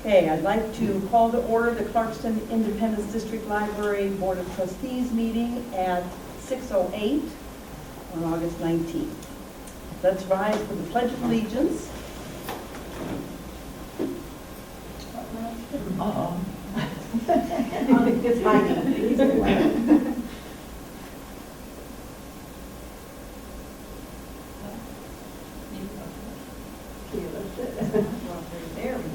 Okay, I'd like to call to order the Clarkston Independence District Library Board of Trustees meeting at 6:08 on August 19th. Let's rise for the Pledge of Allegiance. Uh-oh. It's hiding.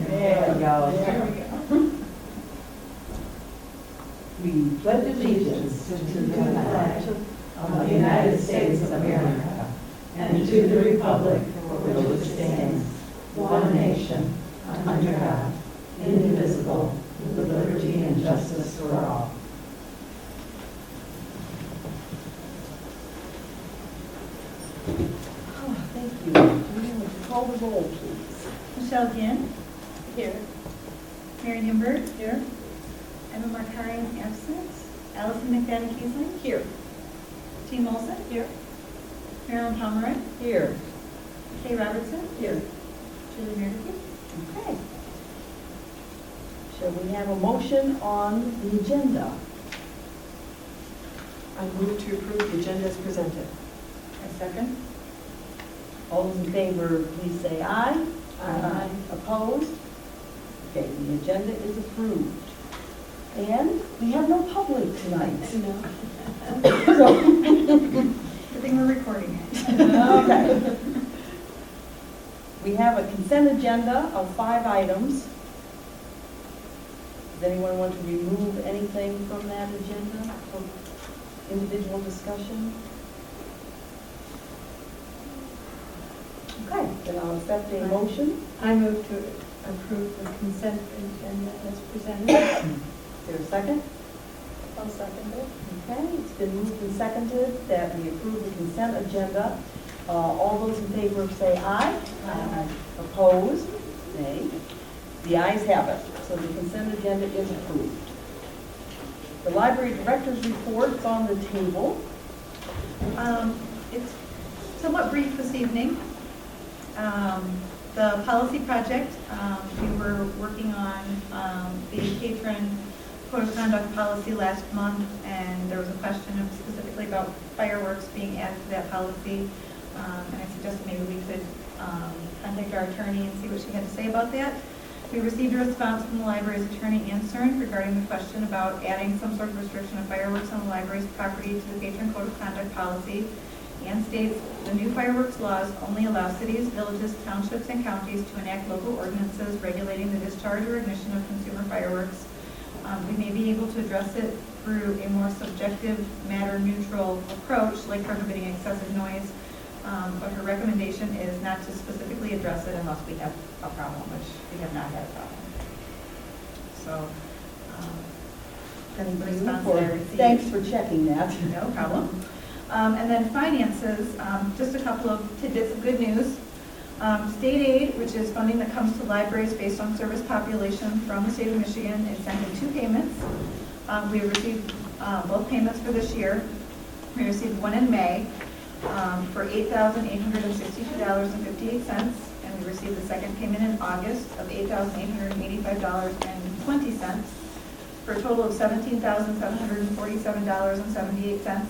There we go. There we go. We pledge allegiance to the flag of the United States of America and to the republic for which it stands, one nation, under God, indivisible, with liberty and justice for all. Oh, thank you. Would you call the roll, please? Michelle Ginn. Here. Mary Newberg. Here. Emma Markarian, absent. Allison McFadden Kiesling. Here. Jean Molson. Here. Marilyn Pomeroy. Here. Kay Robertson. Here. Julie Meredith. Okay. Shall we have a motion on the agenda? I move to approve the agenda as presented. A second. All those in favor, please say aye. Aye. Opposed? Okay, the agenda is approved. And we have no public tonight. So- Good thing we're recording it. Okay. We have a consent agenda of 5 items. Does anyone want to remove anything from that agenda for individual discussion? Okay, then I'll accept a motion. I move to approve the consent agenda as presented. Is there a second? I'll second it. Okay, it's been moved and seconded that we approve the consent agenda. All those in favor say aye. Aye. Opposed? Nay. The ayes have it, so the consent agenda is approved. The library director's report is on the table. It's somewhat brief this evening. The policy project, we were working on the patron code of conduct policy last month, and there was a question of specifically about fireworks being added to that policy. And I suggested maybe we could contact our attorney and see what she had to say about that. We received a response from the library's attorney, Ann Cern, regarding the question about adding some sort of restriction of fireworks on the library's property to the patron code of conduct policy. Ann states, the new fireworks laws only allow cities, villages, townships, and counties to enact local ordinances regulating the discharge or ignition of consumer fireworks. We may be able to address it through a more subjective, matter-neutral approach, like prohibiting excessive noise. But her recommendation is not to specifically address it unless we have a problem, which we have not had a problem. So, Thank the you response for- that I received. Thanks for checking that. No problem. And then finances, just a couple of tidbits of good news. State aid, which is funding that comes to libraries based on service population from the state of Michigan, is sent in 2 payments. We received both payments for this year. We received one in May for $8,862.58, and we received the second payment in August of $8,885.20 for a total of $17,747.78.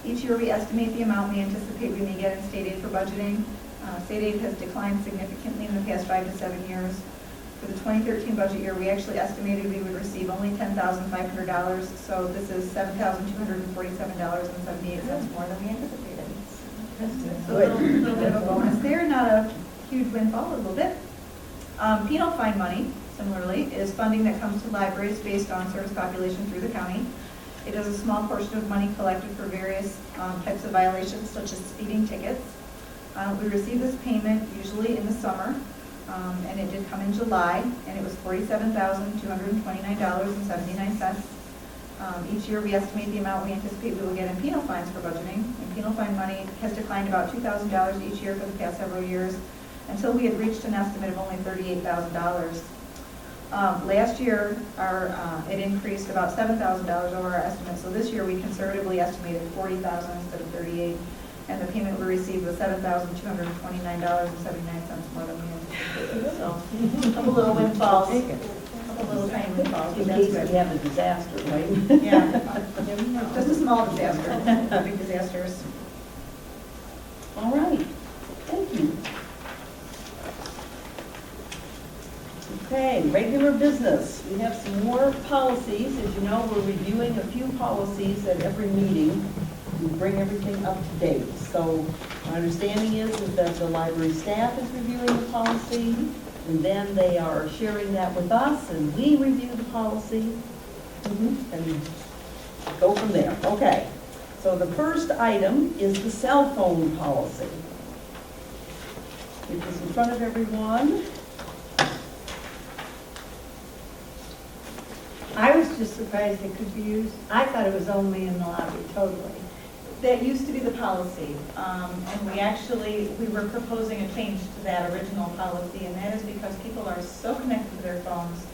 Each year we estimate the amount we anticipate we may get in state aid for budgeting. State aid has declined significantly in the past 5 to 7 years. For the 2013 budget year, we actually estimated we would receive only $10,500, so this is $7,247.78 more than we anticipated. So a little bit of a bonus there, not a huge windfall, a little bit. Penal fine money, similarly, is funding that comes to libraries based on service population through the county. It is a small portion of money collected for various types of violations, such as speeding tickets. We receive this payment usually in the summer, and it did come in July, and it was $47,229.79. Each year we estimate the amount we anticipate we will get in penal fines for budgeting, and penal fine money has declined about $2,000 each year for the past several years, until we had reached an estimate of only $38,000. Last year, it increased about $7,000 over our estimate, so this year we conservatively estimated $40,000 instead of $38,000. and the payment we received was $7,229.79 more than we anticipated. So, a couple little windfalls, a couple little tiny windfalls, In but that's case we good. have a disaster, right? Yeah, just a small disaster, big disasters. All right, thank you. Okay, regular business. We have some more policies. As you know, we're reviewing a few policies at every meeting. We bring everything up to date. So my understanding is that the library staff is reviewing the policy, and then they are sharing that with us, and we review the policy, and go from there. Okay. So the first item is the cell phone policy. It is in front of everyone. I was just surprised it could be used. I thought it was only in the lobby, totally. That used to be the policy, and we were proposing a change to that original policy, and that is because people are so connected to their phones.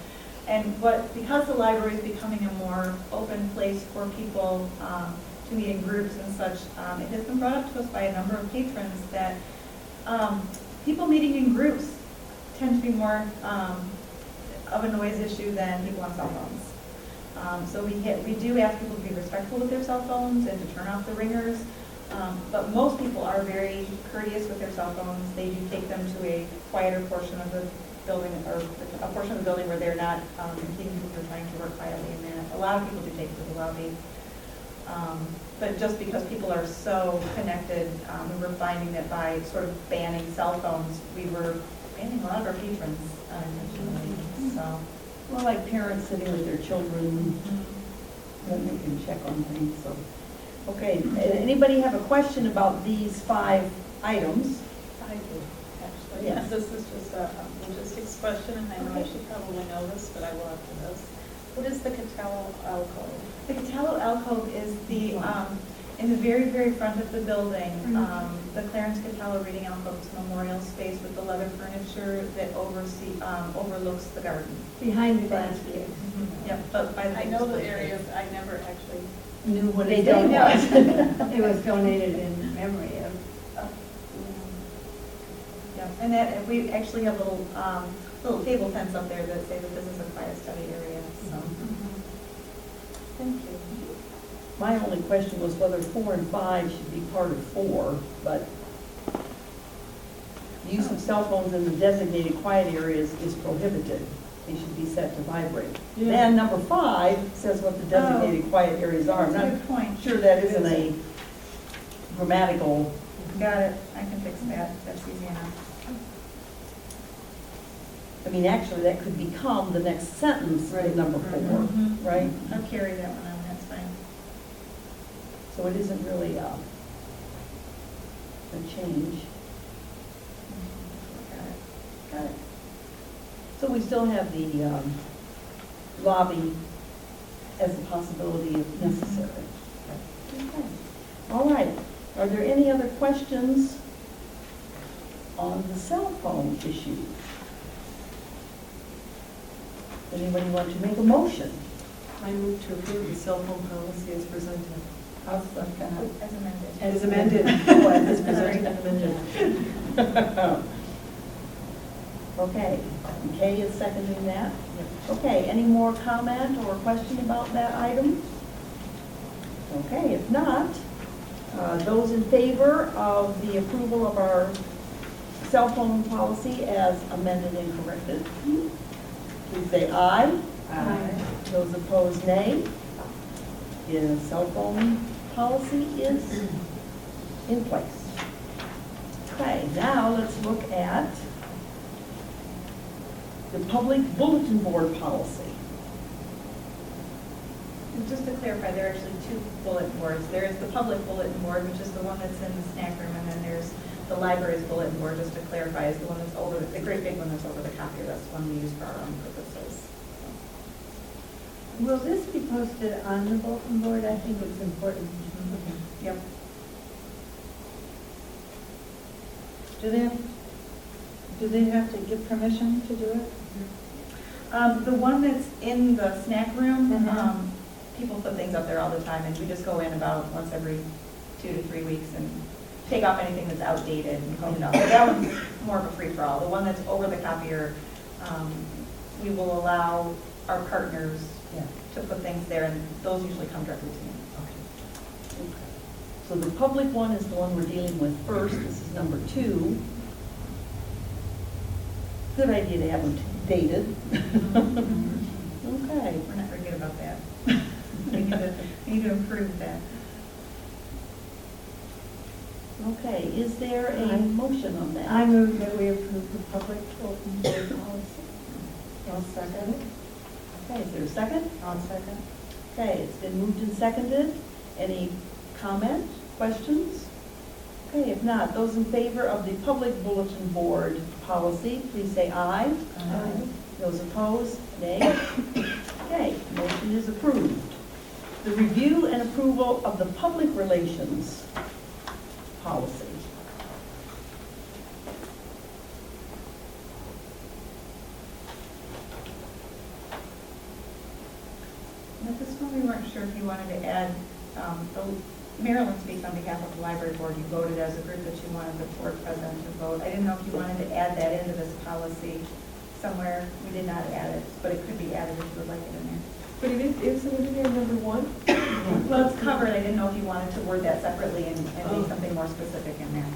And because the library is becoming a more open place for people to meet in groups and such, it has been brought up to us by a number of patrons that people meeting in groups tend to be more of a noise issue than people on cell phones. So we do ask people to be respectful with their cell phones and to turn off the ringers, but most people are very courteous with their cell phones. They do take them to a quieter portion of the building, or a portion of the building where they're not impeding people who are trying to work quietly in that. A lot of people do take it to the lobby. But just because people are so connected, we were finding that by sort of banning cell phones, we were banning a lot of our patrons unintentionally, so. Well, like parents sitting with their children, then they can check on things, so. Okay, anybody have a question about these 5 items? I do, actually. Yes. This is just a logistics question, and I know I should probably know this, but I will after this. What is the Catella alcove? The Catella alcove is in the very, very front of the building, the Clarence Catella Reading Alcove. It's a memorial space with the leather furniture that overlooks the garden. Behind the landscape. Yep, but by the. I know the area, I never actually. Knew what They it don't was. It was donated in memory of. Yeah, and that, we actually have little table tents up there that say that this is a quiet study area, so. Thank you. My only question was whether 4 and 5 should be part of 4, but the use of cell phones in the designated quiet areas is prohibited. They should be set to vibrate. Then number 5 says what the designated quiet areas are. I'm That's a not good point. sure that isn't a grammatical. Got it, I can fix that, that's easy enough. I mean, actually, that could become the next sentence in number 4, Mhm. right? I'll carry that one on, that's fine. So it isn't really a change. Got it. So we still have the lobby as a possibility if necessary. Okay. All right. Are there any other questions on the cell phone issue? Anybody want to make a motion? I move to approve the cell phone policy as presented. As amended. As amended. As presented and amended. Okay, Kay is seconding that. Okay, any more comment or question about that item? Okay, if not, those in favor of the approval of our cell phone policy as amended and corrected, please say aye. Aye. Those opposed, nay. The cell phone policy is in place. Okay, now let's look at the public bulletin board policy. And just to clarify, there are actually 2 bulletin boards. There is the public bulletin board, which is the one that's in the snack room, and then there's the library's bulletin board, just to clarify, is the one that's over, the great big one that's over the copier. That's the one we use for our own purposes. Will this be posted on the bulletin board? I think it's important. Yep. Do they have to give permission to do it? The one that's in the snack room, Mhm. people put things up there all the time, and we just go in about once every 2 to 3 weeks and take off anything that's outdated and clean it up. But that one's more of a free-for-all. The one that's over the copier, we will allow our partners Yeah. to put things there, and those usually come directly to me. So the public one is the one we're dealing with first. This is number 2. Good idea to have them dated. Okay. We're not very good about that. We need to improve that. Okay, is there a motion on that? I move that we approve the public open board policy. I'll second it. Okay, is there a second? I'll second. Okay, it's been moved and seconded. Any comment, questions? Okay, if not, those in favor of the public bulletin board policy, please say aye. Aye. Those opposed, nay. Okay, motion is approved. The review and approval of the public relations policy. With this one, we weren't sure if you wanted to add, Marilyn speaks on behalf of the library board. You voted as a group that you wanted the board president to vote. I didn't know if you wanted to add that into this policy somewhere. We did not add it, but it could be added if you would like it in there. But isn't it in there number 1? Well, it's covered. I didn't know if you wanted to word that separately and make something more specific in there.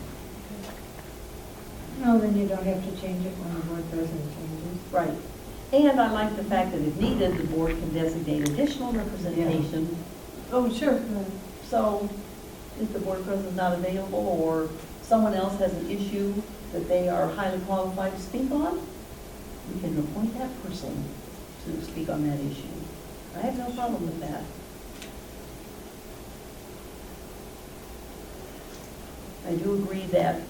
No, then you don't have to change it when the board president changes. Right. And I like the fact that if needed, the board can designate additional representation. Oh, sure. So if the board president's not available or someone else has an issue that they are highly qualified to speak on, we can appoint that person to speak on that issue. I have no problem with that. I do agree that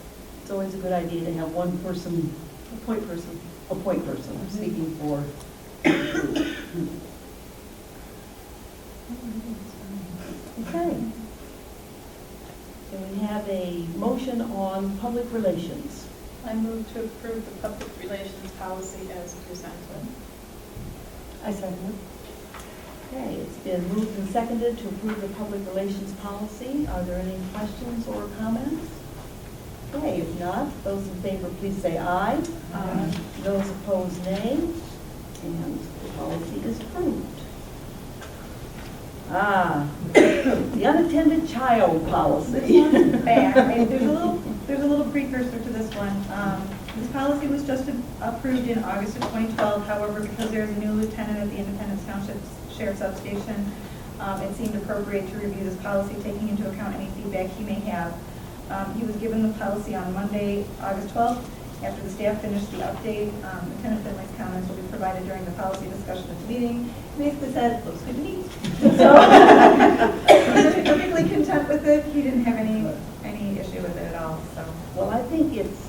it's always a good idea to have one person, a point person, speaking for. Okay. So we have a motion on public relations. I move to approve the public relations policy as presented. I second it. Okay, it's been moved and seconded to approve the public relations policy. Are there any questions or comments? Okay, if not, those in favor, please say aye. Aye. Those opposed, nay. And the policy is approved. The unattended child policy. This one's back. And there's a little precursor to this one. This policy was just approved in August of 2012. However, because there's a new lieutenant at the Independence Township Sheriff Substation, it seemed appropriate to review this policy, taking into account any feedback he may have. He was given the policy on Monday, August 12th. After the staff finished the update, Lieutenant Finley's comments will be provided during the policy discussion at the meeting. He basically said, looks good to me. So, he's perfectly content with it. He didn't have any issue with it at all, so. Well, I think it's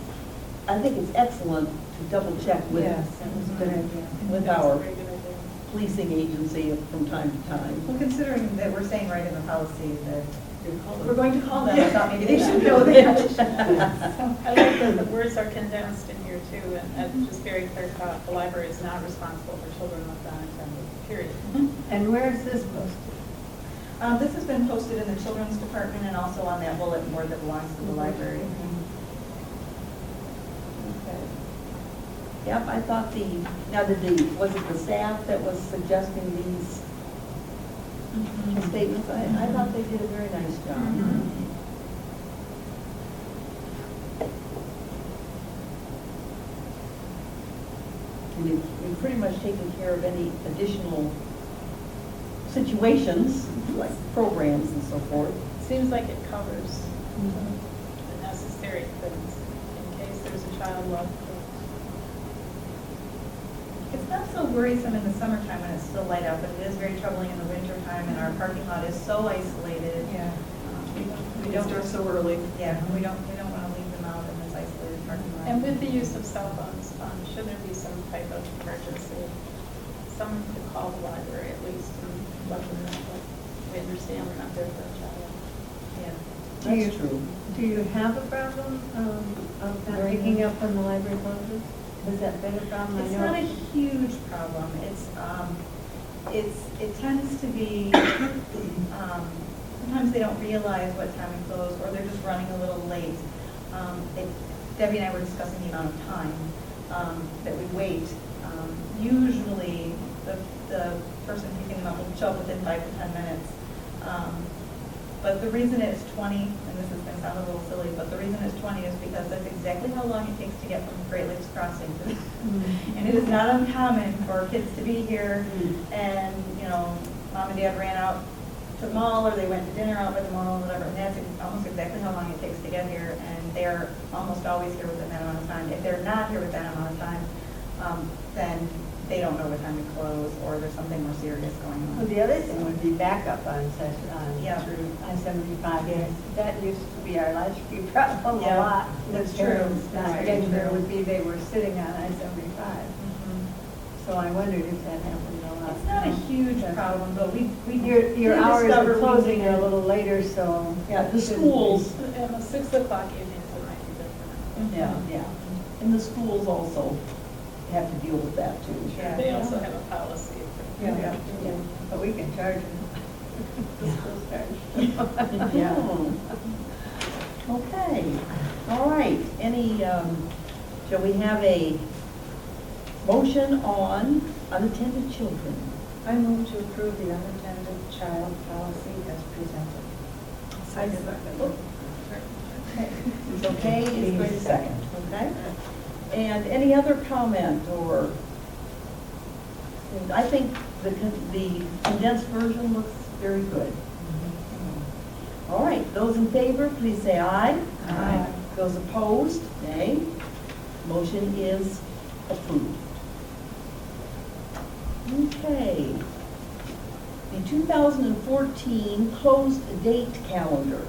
excellent to double check with, Yes, that was a good idea. with That's a our very good idea. policing agency from time to time. Well, considering that we're saying right in the policy that we're going to call them, I thought maybe they Yeah. should know that. I like that the words are condensed in here too, and just very clear cut. The library is not responsible for children with unattended, period. And where is this posted? This has been posted in the children's department and also on that bulletin board that belongs to the library. Okay. Yep, I thought was it the staff that was suggesting these statements? I thought they did a very nice job. And you've pretty much taken care of any additional situations, like programs and so forth. Seems like it covers the necessary things in case there's a child left. It's not so worrisome in the summertime when it's still light out, but it is very troubling in the wintertime, and our parking lot is so isolated. Yeah. We It don't, starts so early. yeah, we don't want to leave them out in this isolated parking lot. And with the use of cell phones, should there be some type of emergency, someone could call the library at least and let them know that we understand we're not there for a child. Yeah. That's true. Do you have a problem of not picking up when the library closes? Has that been a problem? I It's know not a huge problem. It tends to be, sometimes they don't realize what time we close, or they're just running a little late. Debbie and I were discussing the amount of time that we wait. Usually, the person picking them up will show up within 5 to 10 minutes. But the reason it's 20, and this is going to sound a little silly, but the reason it's 20 is because that's exactly how long it takes to get from Great Lakes Crossing. And it is not uncommon for kids to be here, and, you know, mom and dad ran out to the mall, or they went to dinner out by the mall, or whatever, and that's almost exactly how long it takes to get here, and they're almost always here within that amount of time. If they're not here with that amount of time, then they don't know what time to close, or there's something more serious going Well, on. the other thing would be backup on Yeah. through I-75. Yes, that used to be our latchkey problem a Yeah, lot. that's The true. parents not That's getting there true. would be they were sitting on I-75. So I wondered if that happened a lot. It's not a huge problem, but we Your did hours discover of we closing needed- are a little later, so. Yeah, the schools, And the 6 o'clock evenings, it might be different. yeah. And the schools also have to deal with that too. Yeah. They also have a policy. Yeah, Yeah. yeah. But we can charge them. The school's charge. Yeah. Okay, all right. Any, shall we have a motion on unattended children? I move to approve the unattended child policy as presented. Okay. It's okay, it's going to second, okay? And any other comment or, I think the condensed version looks very good. All right, those in favor, please say aye. Aye. Those opposed, nay. Motion is approved. Okay. The 2014 closed date calendar.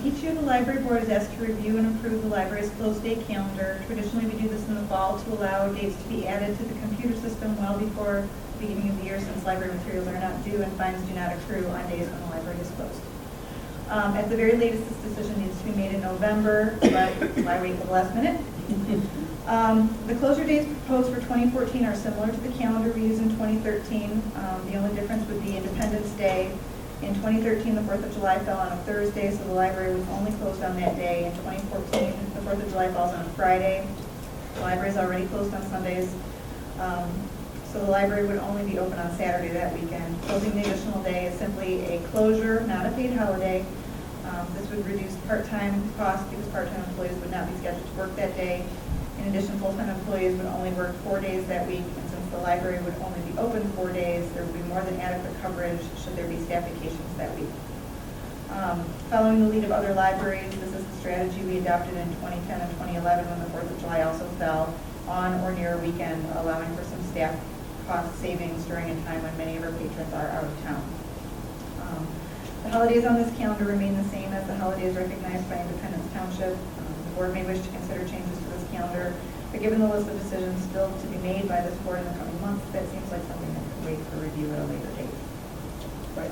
Each year, the library board is asked to review and approve the library's closed date calendar. Traditionally, we do this in the fall to allow dates to be added to the computer system well before the beginning of the year, since library materials are not due and fines do not accrue on days when the library is closed. At the very latest, this decision needs to be made in November, but why wait till the last minute? The closure dates proposed for 2014 are similar to the calendar we used in 2013. The only difference would be Independence Day. In 2013, the 4th of July fell on a Thursday, so the library was only closed on that day. In 2014, the 4th of July falls on a Friday. The library is already closed on Sundays. So the library would only be open on Saturday that weekend. Closing the additional day is simply a closure, not a paid holiday. This would reduce part-time costs because part-time employees would not be scheduled to work that day. In addition, full-time employees would only work 4 days that week, and since the library would only be open 4 days, there would be more than adequate coverage should there be staff vacations that week. Following the lead of other libraries, this is the strategy we adopted in 2010 and 2011 when the 4th of July also fell on or near a weekend, allowing for some staff cost savings during a time when many of our patrons are out of town. The holidays on this calendar remain the same as the holidays recognized by Independence Township. The board may wish to consider changes to this calendar, but given the list of decisions still to be made by this board in the coming months, that seems like something that could wait for review at a later date. Right.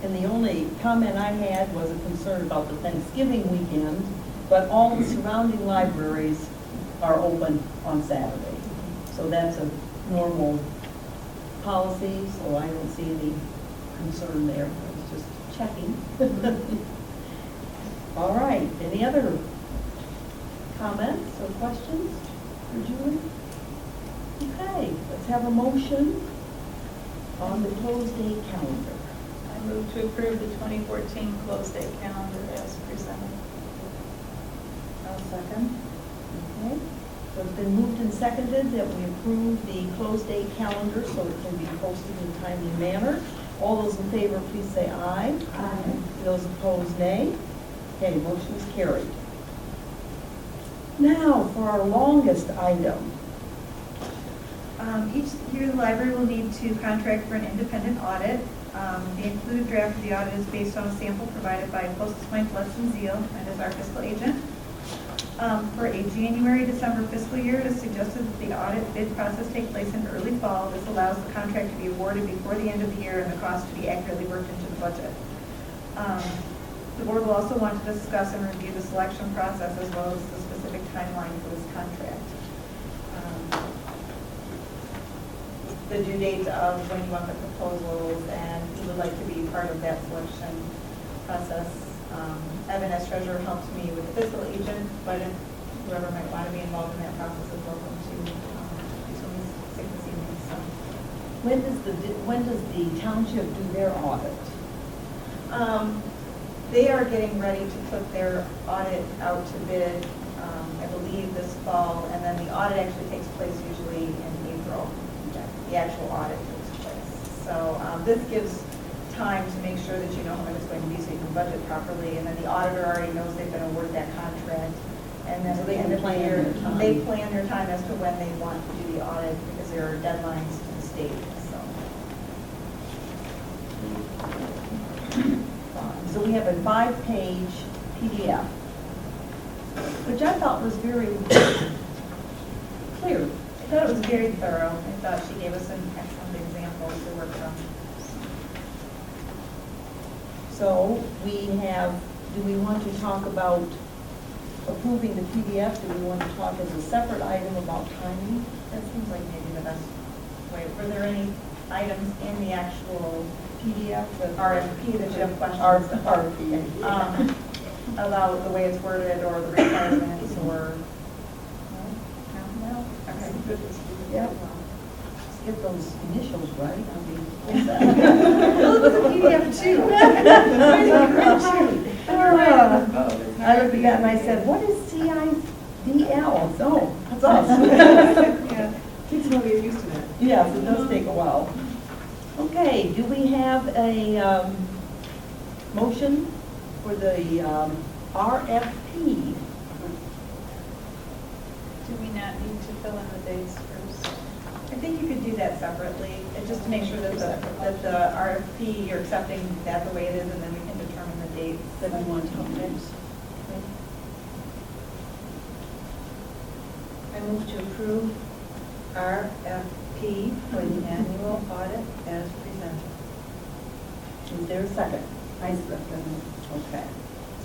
And the only comment I had was a concern about the Thanksgiving weekend, but all the surrounding libraries are open on Saturday. So that's a normal policy, so I don't see any concern there. I was just checking. All right, any other comments or questions for Julie? Okay, let's have a motion on the closed date calendar. I move to approve the 2014 closed date calendar as presented. I'll second. Okay, so it's been moved and seconded that we approve the closed date calendar so it can be posted in a timely manner. All those in favor, please say aye. Aye. Those opposed, nay. Okay, motion is carried. Now, for our longest item. Each year, the library will need to contract for an independent audit. The included draft of the audit is based on a sample provided by Closest Point Lesson Zeal and is our fiscal agent. For a January-December fiscal year, it is suggested that the audit bid process take place in early fall. This allows the contract to be awarded before the end of the year and the cost to be accurately worked into the budget. The board will also want to discuss and review the selection process as well as the specific timeline for this contract. the due date of when you want the proposals, and he would like to be part of that selection process. Evan, as treasurer, helped me with the fiscal agent, but if whoever might want to be involved in that process is welcome to do some sick this evening. So, When does the township do their audit? they are getting ready to put their audit out to bid, I believe this fall, and then the audit actually takes place usually in April. The actual audit takes place. So this gives time to make sure that you know how much it's going to be so you can budget properly, and then the auditor already knows they've been awarded that contract. And then So at they the can end of the plan year, their time. they plan their time as to when they want to do the audit, because there are deadlines to the state, so. So we have a 5-page PDF, which I thought was very clear. I thought it was very thorough. I thought she gave us some excellent examples to work from. So we have, do we want to talk about approving the PDF? Do we want to talk as a separate item about timing? That seems like maybe the best way. Were there any items in the actual PDF? RFP that you have questions RFP. about the way it's worded or the requirements or? No? Okay. Yep. Let's get those initials right. I mean, Well, it was a PDF too. I looked at that and I said, what is CIDL? Oh, that's us. Yeah, kids will get used to that. Yes, it does take a while. Okay, do we have a motion for the RFP? Do we not need to fill in the dates first? I think you could do that separately, just to make sure that the RFP, you're accepting that the way it is, and then we can determine the dates That we want to use. I move to approve RFP for the annual audit as presented. Is there a second? I second. Okay.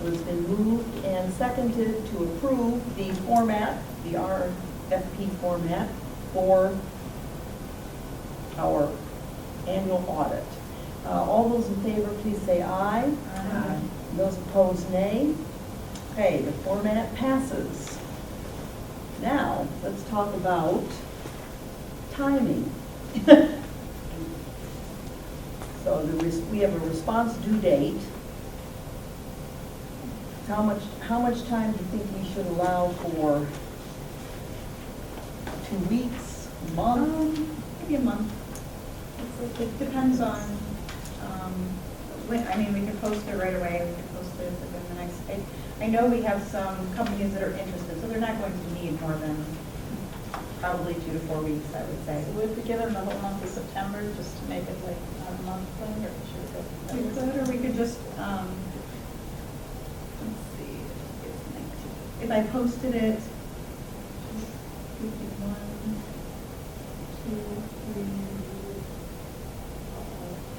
So it's been moved and seconded to approve the format, the RFP format for our annual audit. All those in favor, please say aye. Aye. Those opposed, nay. Okay, the format passes. Now, let's talk about timing. So we have a response due date. How much time do you think we should allow for? 2 weeks, a month? Maybe a month. It depends on, when, I mean, we could post it right away, we could post it within the next, I know we have some companies that are interested, so they're not going to need more than probably 2 to 4 weeks, I would say. So would we give them the whole month of September, just to make it like not a month thing, or should We we go? could, or we could just, let's see, if I posted it, we could 1, 2, 3,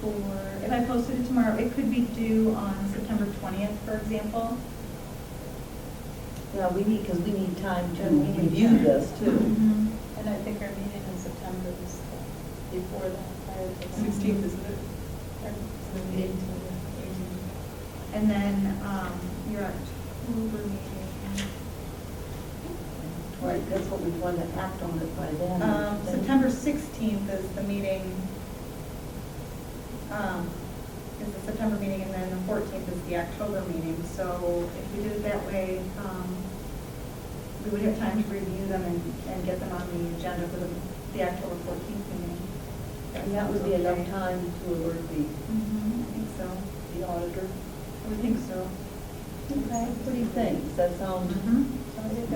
4. If I posted it tomorrow, it could be due on September 20th, for example. Yeah, because we need time to We need review time. this too. And I think our meeting in September is before that, prior to that. 16th, isn't it? And then your October meeting. Right, that's what we want to act on it by then. September 16th is the meeting, is the September meeting, and then the 14th is the October meeting. So if we did it that way, we would have time to review them and get them on the agenda for the October 14th meeting. And that would be enough time to alert the I think so. auditor. I would think so. Okay, what do you think? Does that sound? I think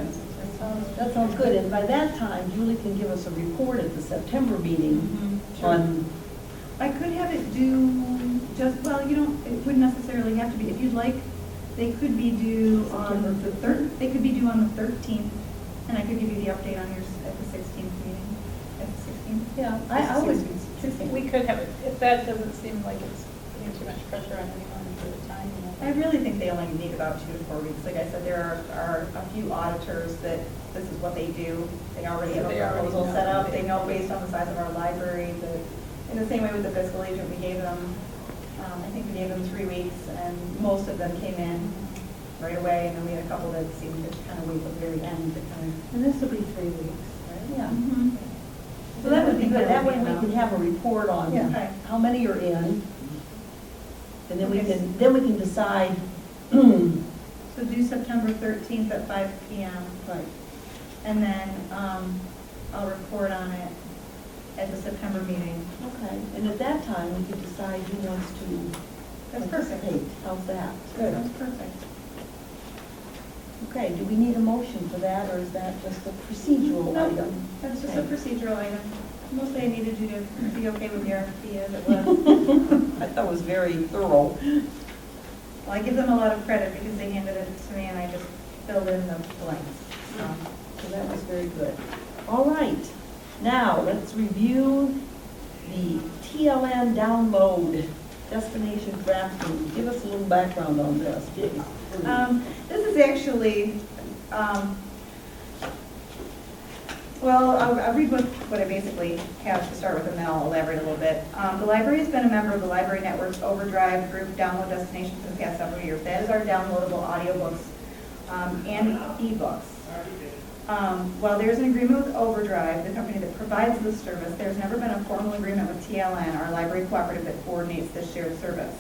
That sounds good, and by that time, Julie can give us a report at the September meeting on, I could have it due just, well, you don't, it wouldn't necessarily have to be, if you'd like, they could be due on September the 3rd, they could be due on the 13th, and I could give you the update on yours at the 16th meeting, at the 16th. yeah, I would, 16th. We could have it, if that doesn't seem like it's putting too much pressure on anyone for the time, you know. I really think they only need about 2 to 4 weeks. Like I said, there are a few auditors that this is what they do. They already have They a already proposal know. set up. They know based on the size of our library, that, in the same way with the fiscal agent, we gave them, I think we gave them 3 weeks, and most of them came in right away, and then we had a couple that seemed to kind of wait till the very end to kind of, And this will be 3 weeks, right? yeah. So that would be good. That way we enough. can have a report on Yeah. Okay. how many are in. And then we Okay. can decide. So do September 13th at 5 PM. Right. And then I'll report on it at the September meeting. Okay, and at that time, we can decide who wants to That's perfect. participate. How's that? Sounds perfect. Okay, do we need a motion for that, or is that just a procedural No, item? That's just a Okay. procedural item. Mostly I needed you to be okay with the RFP as it was. I thought it was very thorough. Well, I give them a lot of credit because they handed it to me and I just filled in the blanks. So that was very good. All right, now let's review the TLN download destination drafting. Give us a little background on this, please. This is actually, well, I'll read what I basically have to start with, and then I'll elaborate a little bit. The library has been a member of the Library Network's Overdrive group download destination for the past several years. That is our downloadable audiobooks and ebooks. While there's an agreement with Overdrive, the company that provides this service, there's never been a formal agreement with TLN, our library cooperative that coordinates this shared service.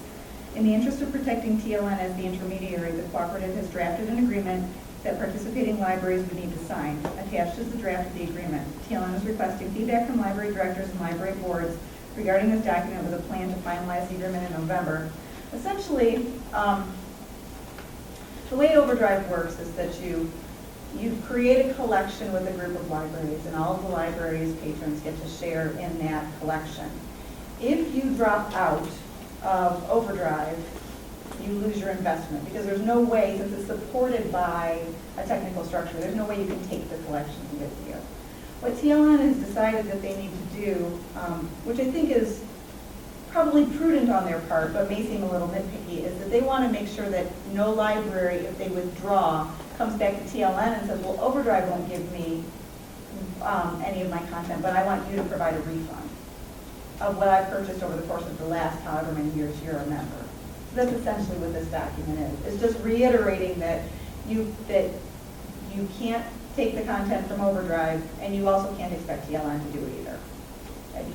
In the interest of protecting TLN as the intermediary, the cooperative has drafted an agreement that participating libraries would need to sign. Attached is the draft of the agreement. TLN is requesting feedback from library directors and library boards regarding this document with a plan to finalize the agreement in November. Essentially, the way Overdrive works is that you create a collection with a group of libraries, and all of the libraries' patrons get to share in that collection. If you drop out of Overdrive, you lose your investment, because there's no way, since it's supported by a technical structure, there's no way you can take the collection and get here. What TLN has decided that they need to do, which I think is probably prudent on their part, but may seem a little nitpicky, is that they want to make sure that no library, if they withdraw, comes back to TLN and says, well, Overdrive won't give me any of my content, but I want you to provide a refund of what I purchased over the course of the last however many years you're a member. So that's essentially what this document is. It's just reiterating that you can't take the content from Overdrive, and you also can't expect TLN to do it either.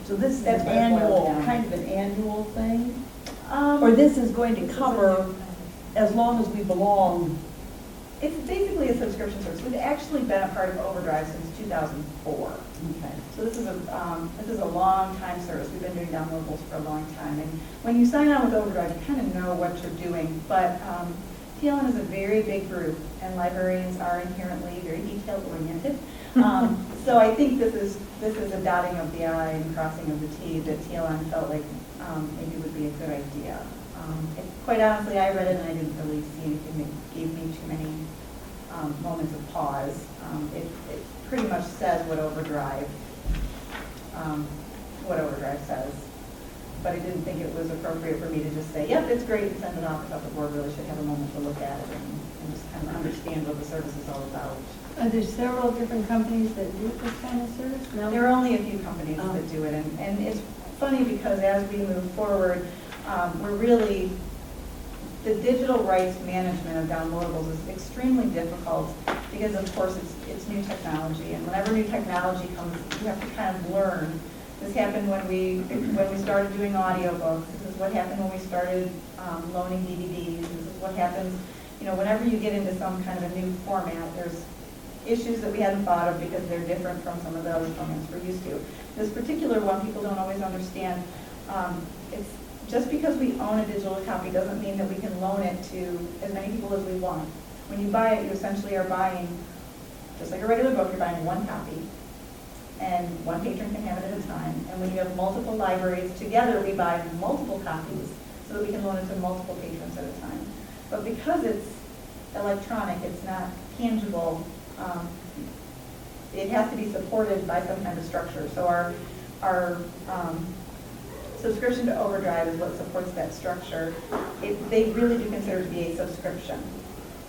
So this is That's an what it boils annual, down. kind of an annual thing? Or this is going to cover as long as we belong? It's basically a subscription service. We've actually been a part of Overdrive since 2004. Okay. So this is a long time service. We've been doing downloadables for a long time. And when you sign on with Overdrive, you kind of know what you're doing. But TLN is a very big group, and librarians are inherently very detail oriented. So I think this is a dotting of the I and crossing of the T that TLN felt like maybe would be a good idea. Quite honestly, I read it and I didn't really see anything that gave me too many moments of pause. It pretty much says what Overdrive says, but I didn't think it was appropriate for me to just say, yep, it's great, and send it off. I thought the board really should have a moment to look at it and just kind of understand what the service is all about. Are there several different companies that do this kind of service? No? There are only a few companies that do it, and it's funny because as we move forward, we're really, the digital rights management of downloadables is extremely difficult because, of course, it's new technology, and whenever new technology comes, you have to kind of learn. This happened when we started doing audiobooks. This is what happened when we started loaning DVDs. This is what happens, whenever you get into some kind of a new format, there's issues that we hadn't thought of because they're different from some of the other formats we're used to. This particular one, people don't always understand. It's just because we own a digital copy doesn't mean that we can loan it to as many people as we want. When you buy it, you essentially are buying, just like a regular book, you're buying one copy, and one patron can have it at a time. And when you have multiple libraries together, we buy multiple copies so that we can loan it to multiple patrons at a time. But because it's electronic, it's not tangible, it has to be supported by some kind of structure. So our subscription to Overdrive is what supports that structure. They really do consider it to be a subscription.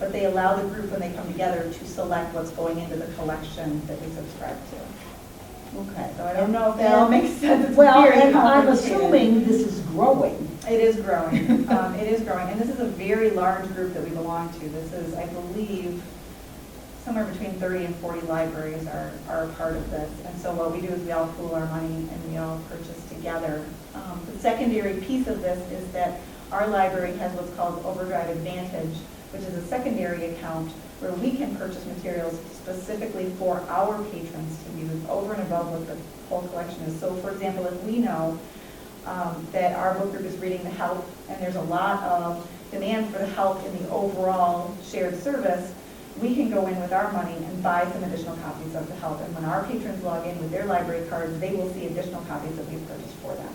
but they allow the group when they come together to select what's going into the collection that we subscribe to. Okay. So I don't know if that all makes sense. It's Well, very and I'm complicated. assuming this is growing. It is growing. It is growing, and this is a very large group that we belong to. This is, I believe, somewhere between 30 and 40 libraries are a part of this. And so what we do is we all pool our money and we all purchase together. The secondary piece of this is that our library has what's called Overdrive Advantage, which is a secondary account where we can purchase materials specifically for our patrons to use over and above what the whole collection is. So for example, if we know that our book group is reading The Help and there's a lot of demand for The Help in the overall shared service, we can go in with our money and buy some additional copies of The Help. And when our patrons log in with their library cards, they will see additional copies that we've purchased for them.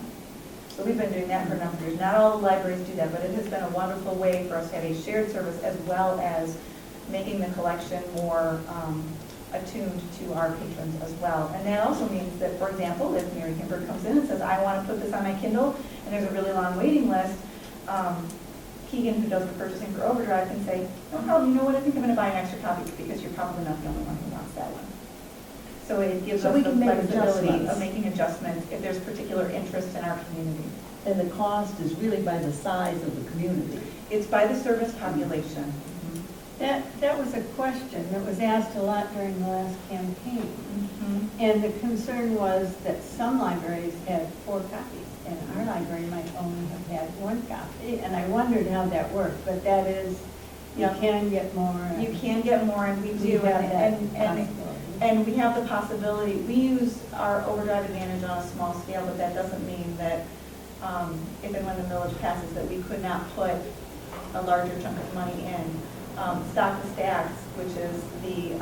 So we've been doing that for a number of years. Not all the libraries do that, but it has been a wonderful way for us to have a shared service as well as making the collection more attuned to our patrons as well. And that also means that, for example, if Mary Kimber comes in and says, I want to put this on my Kindle, and there's a really long waiting list, Keegan, who does the purchasing for Overdrive, can say, no problem, you know what, I think I'm going to buy an extra copy because you're probably not the only one who wants that one. So it gives So us we the can make flexibility adjustments. of making adjustments if there's particular interest in our community. And the cost is really by the size of the community. It's by the service population. That was a question that was asked a lot during the last campaign. And the concern was that some libraries had 4 copies, and our library might only have had 1 copy. And I wondered how that worked, but that is, you Yeah. can get more. You can get more, and we We do, have that and possibility. we have the possibility, we use our Overdrive Advantage on a small scale, but that doesn't mean that if and when the millage passes, that we could not put a larger chunk of money in. Stock the Stacks, which is the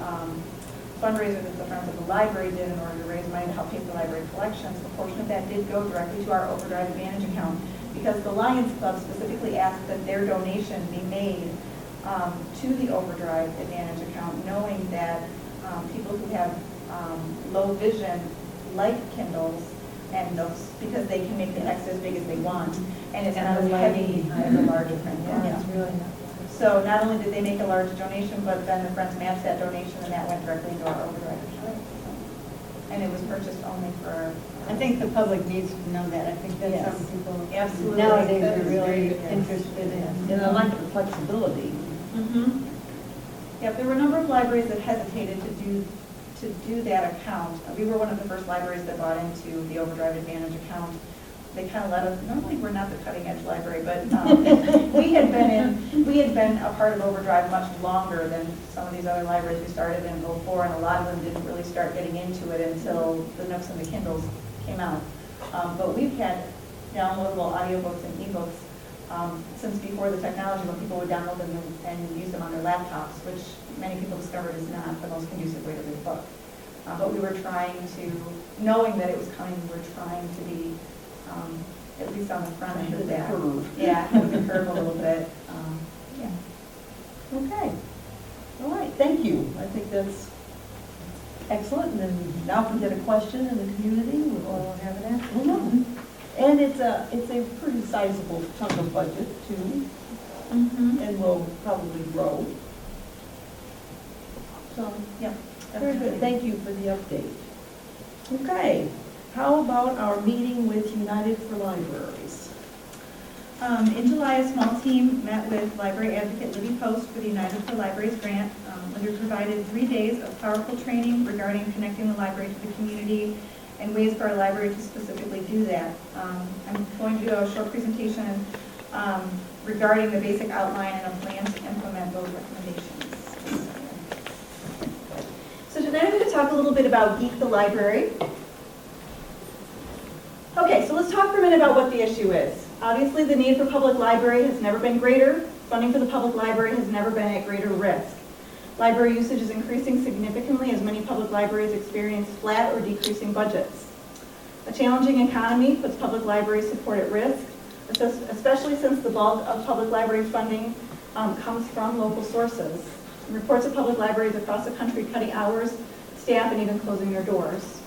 fundraiser that the Friends of the Library did in order to raise money to help pay for library collections, a portion of that did go directly to our Overdrive Advantage account, because the Lions Club specifically asked that their donation be made to the Overdrive Advantage account, knowing that people who have low vision like Kindles and those, because they can make the text as big as they want, and it's not as heavy as a larger print. Yeah, it's really not. So not only did they make a large donation, but then the Friends matched that donation, and that went directly into our Overdrive account. And it was purchased only for. I think the public needs to know that. I think that's Yes. some people Absolutely. nowadays That are is really very good. interested in. And I like the flexibility. Yep, there were a number of libraries that hesitated to do that account. We were one of the first libraries that bought into the Overdrive Advantage account. They kind of let us, normally we're not the cutting edge library, but we had been a part of Overdrive much longer than some of these other libraries. We started in 2004, and a lot of them didn't really start getting into it until the Nooks and the Kindles came out. But we've had downloadable audiobooks and ebooks since before the technology, when people would download them and use them on their laptops, which many people discovered is not the most conducive way to read a book. But we were trying to, knowing that it was coming, we were trying to be at least on the front end of that. Curve. Yeah, ahead of the curve a little bit. Yeah. Okay. All right, thank you. I think that's excellent. And then now if we get a question in the community, we'll have an answer. And it's a pretty sizable chunk of budget too, and will probably grow. So, Yeah. very good. Thank you for the update. Okay. How about our meeting with United for Libraries? In July, a small team met with library advocate Libby Post for the United for Libraries grant. Libby provided 3 days of powerful training regarding connecting the library to the community and ways for our library to specifically do that. I'm going to do a short presentation regarding the basic outline and a plan to implement those recommendations. So tonight I'm going to talk a little bit about Geek the Library. Okay, so let's talk for a minute about what the issue is. Obviously, the need for public library has never been greater. Funding for the public library has never been at greater risk. Library usage is increasing significantly as many public libraries experience flat or decreasing budgets. A challenging economy puts public library support at risk, especially since the bulk of public library funding comes from local sources. Reports of public libraries across the country cutting hours, staff, and even closing their doors.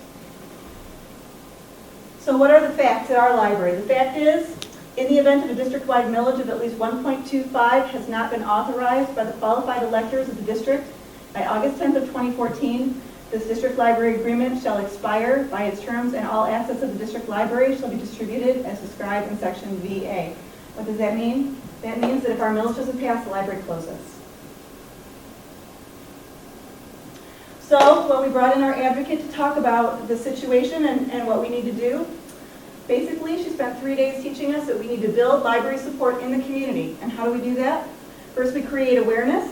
So what are the facts at our library? The fact is, In the event of a district-wide millage of at least 1.25 has not been authorized by the qualified electors of the district by August 10th of 2014, this district library agreement shall expire by its terms, and all assets of the district library shall be distributed as described in section VA. What does that mean? That means that if our millage doesn't pass, the library closes. So, well, we brought in our advocate to talk about the situation and what we need to do. Basically, she spent 3 days teaching us that we need to build library support in the community. And how do we do that? First, we create awareness,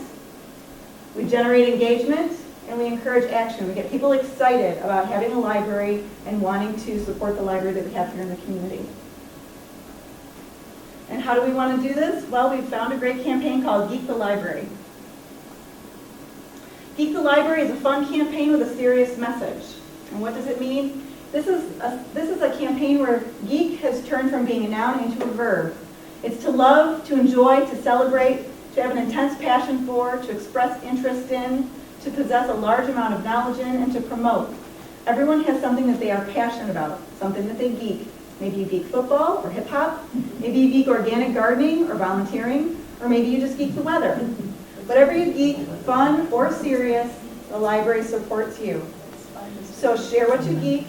we generate engagement, and we encourage action. We get people excited about having a library and wanting to support the library that we have here in the community. And how do we want to do this? Well, we've found a great campaign called Geek the Library. Geek the Library is a fun campaign with a serious message. And what does it mean? This is a campaign where geek has turned from being a noun into a verb. It's to love, to enjoy, to celebrate, to have an intense passion for, to express interest in, to possess a large amount of knowledge in, and to promote. Everyone has something that they are passionate about, something that they geek. Maybe you geek football or hip hop, maybe you geek organic gardening or volunteering, or maybe you just geek the weather. Whatever you geek, fun or serious, the library supports you. So share what you geek,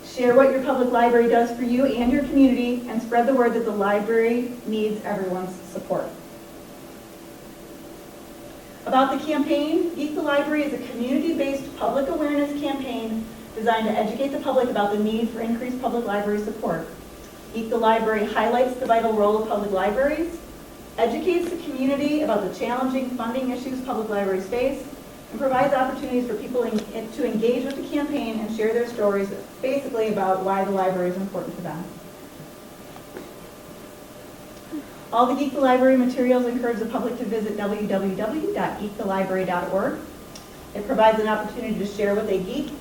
share what your public library does for you and your community, and spread the word that the library needs everyone's support. About the campaign, Geek the Library is a community-based public awareness campaign designed to educate the public about the need for increased public library support. Geek the Library highlights the vital role of public libraries, educates the community about the challenging funding issues public libraries face, and provides opportunities for people to engage with the campaign and share their stories, basically about why the library is important to them. All the Geek the Library materials encourage the public to visit www.geekthelibrary.org. It provides an opportunity to share what they geek,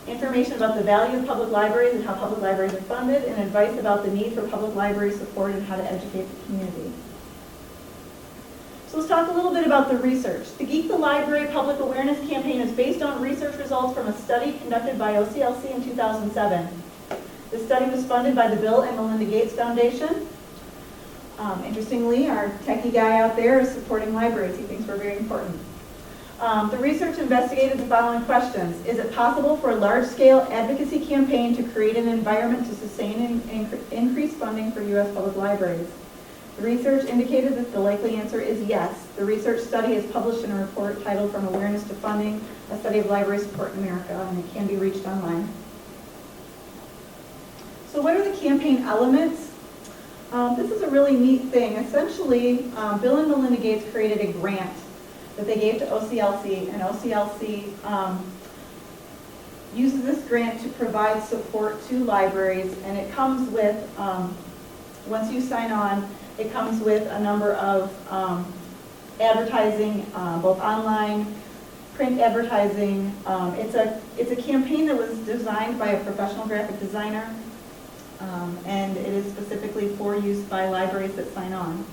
information about the value of public libraries and how public libraries are funded, and advice about the need for public library support and how to educate the community. So let's talk a little bit about the research. The Geek the Library Public Awareness Campaign is based on research results from a study conducted by OCLC in 2007. The study was funded by the Bill and Melinda Gates Foundation. Interestingly, our techie guy out there is supporting libraries. He thinks we're very important. The research investigated the following questions. Is it possible for a large-scale advocacy campaign to create an environment to sustain and increase funding for U.S. public libraries? The research indicated that the likely answer is yes. The research study is published in a report titled From Awareness to Funding, a Study of Library Support in America, and it can be reached online. So what are the campaign elements? This is a really neat thing. Essentially, Bill and Melinda Gates created a grant that they gave to OCLC, and OCLC uses this grant to provide support to libraries, and it comes with, once you sign on, it comes with a number of advertising, both online, print advertising. It's a campaign that was designed by a professional graphic designer, and it is specifically for use by libraries that sign on.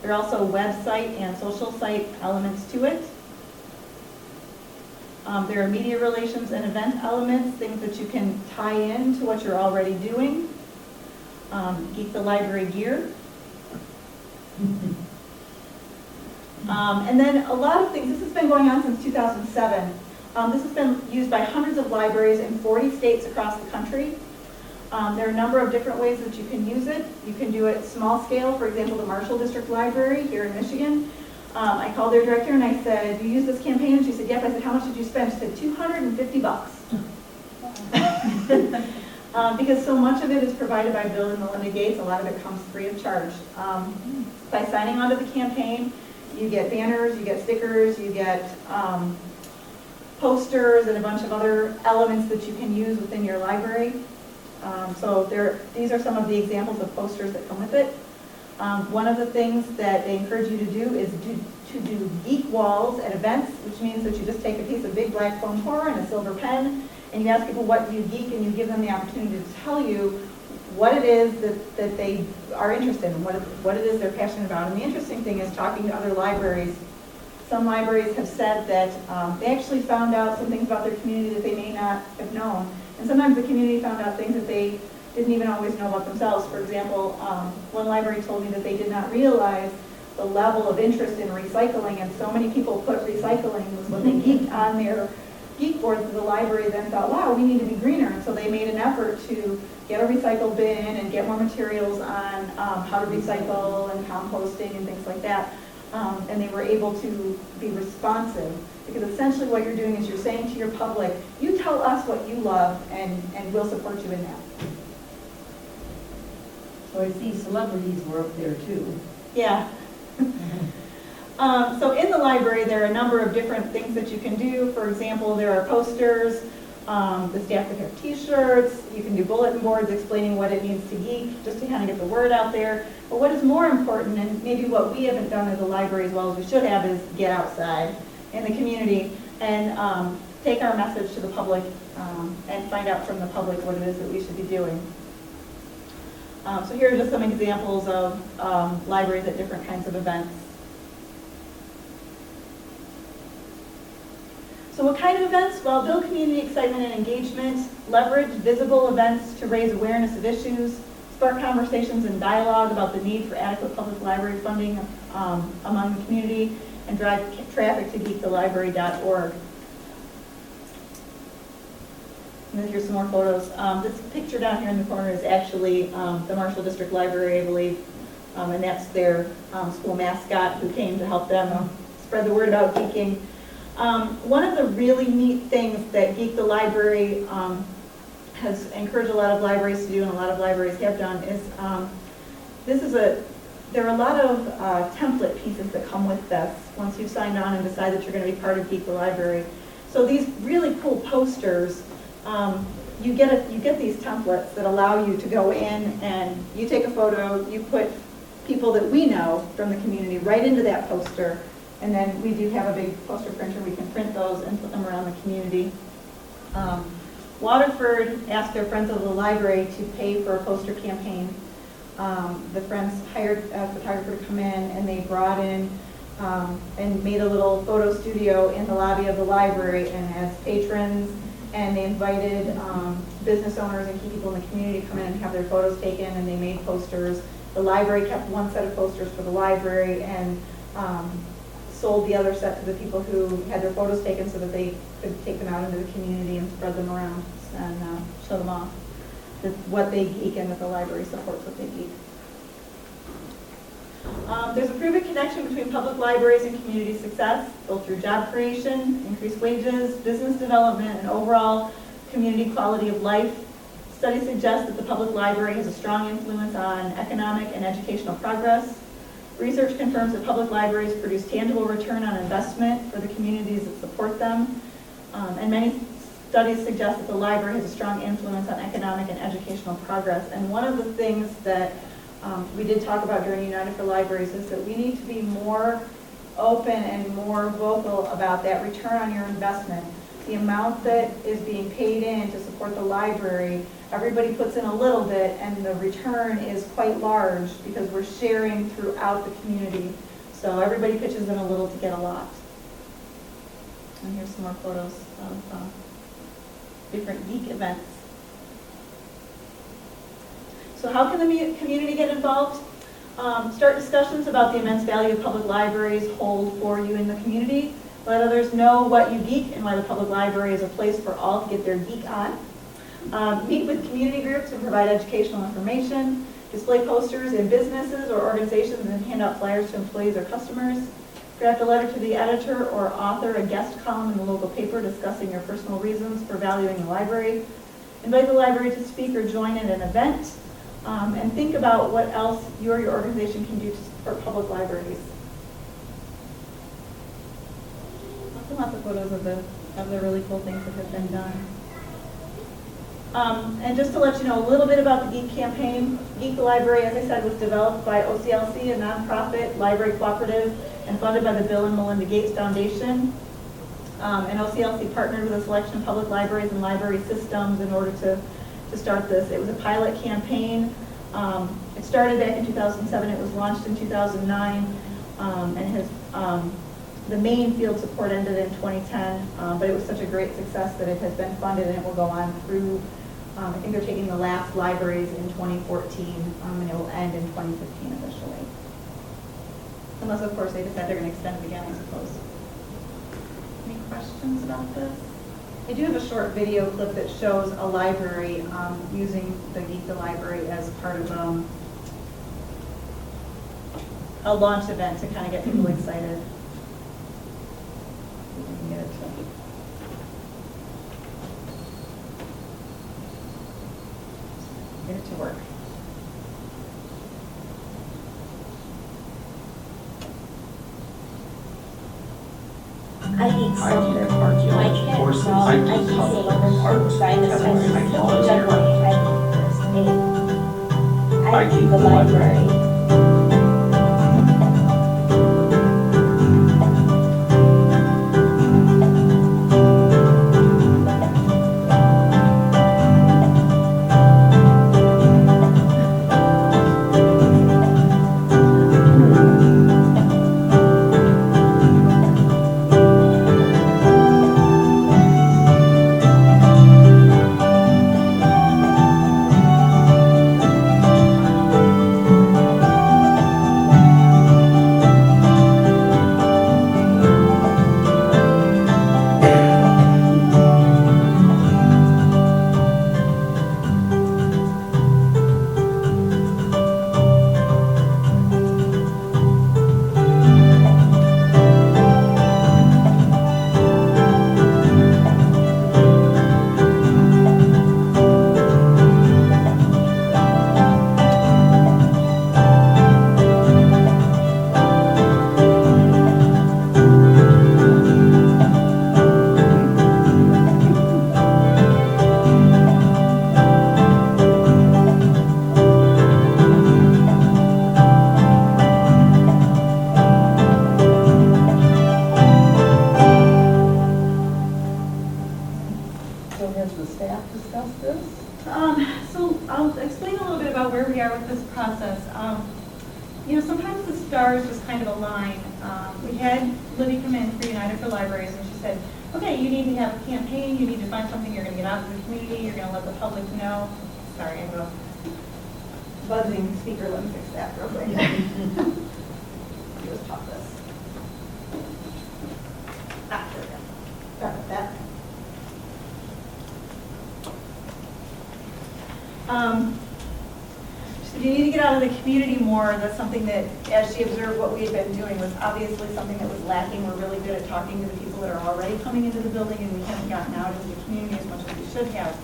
There are also website and social site elements to it. There are media relations and event elements, things that you can tie in to what you're already doing. Geek the Library gear. And then a lot of things, this has been going on since 2007. This has been used by hundreds of libraries in 40 states across the country. There are a number of different ways that you can use it. You can do it small scale, for example, the Marshall District Library here in Michigan. I called their director and I said, "You use this campaign?" And she said, "Yep." I said, "How much did you spend?" She said, $250. Because so much of it is provided by Bill and Melinda Gates, a lot of it comes free of charge. By signing on to the campaign, you get banners, you get stickers, you get posters, and a bunch of other elements that you can use within your library. These are some of the examples of posters that come with it. One of the things that they encourage you to do is to do geek walls at events, which means that you just take a piece of big black foam core and a silver pen, and you ask people what you geek, and you give them the opportunity to tell you what it is that they are interested in, what it is they're passionate about. And the interesting thing is talking to other libraries. Some libraries have said that they actually found out some things about their community that they may not have known. And sometimes the community found out things that they didn't even always know about themselves. For example, one library told me that they did not realize the level of interest in recycling, and so many people put recycling was when they geeked on their geek boards of the library, then thought, wow, we need to be greener. And so they made an effort to get a recycle bin and get more materials on how to recycle and composting and things like that. And they were able to be responsive, because essentially what you're doing is you're saying to your public, you tell us what you love and we'll support you in that. So I see celebrities were up there too. Yeah. So in the library, there are a number of different things that you can do. For example, there are posters, the staff could have t-shirts, you can do bulletin boards explaining what it means to geek, just to kind of get the word out there. But what is more important, and maybe what we haven't done as a library as well as we should have, is get outside in the community and take our message to the public and find out from the public what it is that we should be doing. So here are just some examples of libraries at different kinds of events. So what kind of events? Well, build community excitement and engagement, leverage visible events to raise awareness of issues, spark conversations and dialogue about the need for adequate public library funding among the community, and drive traffic to geekthelibrary.org. And then here's some more photos. This picture down here in the corner is actually the Marshall District Library, I believe, and that's their school mascot who came to help them spread the word about geeking. One of the really neat things that Geek the Library has encouraged a lot of libraries to do, and a lot of libraries have done, is there are a lot of template pieces that come with this once you've signed on and decide that you're going to be part of Geek the Library. So these really cool posters, you get these templates that allow you to go in and you take a photo, you put people that we know from the community right into that poster, and then we do have a big poster printer. We can print those and put them around the community. Waterford asked their Friends of the Library to pay for a poster campaign. The Friends hired a photographer to come in, and they brought in and made a little photo studio in the lobby of the library, and as patrons, and they invited business owners and key people in the community to come in and have their photos taken, and they made posters. The library kept one set of posters for the library and sold the other set to the people who had their photos taken so that they could take them out into the community and spread them around and show them off what they geek and that the library supports what they geek. There's a proven connection between public libraries and community success, both through job creation, increased wages, business development, and overall community quality of life. Studies suggest that the public library has a strong influence on economic and educational progress. Research confirms that public libraries produce tangible return on investment for the communities that support them. And many studies suggest that the library has a strong influence on economic and educational progress. And one of the things that we did talk about during United for Libraries is that we need to be more open and more vocal about that return on your investment. The amount that is being paid in to support the library, everybody puts in a little bit, and the return is quite large because we're sharing throughout the community. So everybody pitches in a little to get a lot. And here's some more photos of different geek events. So how can the community get involved? Start discussions about the immense value public libraries hold for you in the community. Let others know what you geek and why the public library is a place for all to get their geek on. Meet with community groups and provide educational information. Display posters in businesses or organizations and hand out flyers to employees or customers. Draft a letter to the editor or author a guest column in the local paper discussing your personal reasons for valuing the library. Invite the library to speak or join in an event. And think about what else you or your organization can do to support public libraries. Lots of photos of the really cool things that have been done. And just to let you know a little bit about the Geek campaign, Geek the Library, as I said, was developed by OCLC, a nonprofit library cooperative, and funded by the Bill and Melinda Gates Foundation. And OCLC partnered with a selection of public libraries and library systems in order to start this. It was a pilot campaign. It started back in 2007. It was launched in 2009, and has the main field support ended in 2010, but it was such a great success that it has been funded and it will go on through I think they're taking the last libraries in 2014, and it will end in 2015 officially. Unless, of course, they decide they're going to extend it again, I suppose. Any questions about this? I do have a short video clip that shows a library using the Geek the Library as part of a launch event to kind of get people excited. See if we can get it to work. I eat something. My kids, well, I keep seeing the dinosaurs, juggling, I keep the library. So has the staff discussed this? So I'll explain a little bit about where we are with this process. Sometimes the stars just kind of align. We had Libby come in for United for Libraries, and she said, okay, you need to have a campaign, you need to find something you're going to get out to the community, you're going to let the public know. Sorry, I have a buzzing speaker. Let me fix that real quick. Let me just pop this. There we go. Sorry about that. So you need to get out of the community more. That's something that, as she observed what we had been doing, was obviously something that was lacking. We're really good at talking to the people that are already coming into the building, and we haven't gotten out into the community as much as we should have.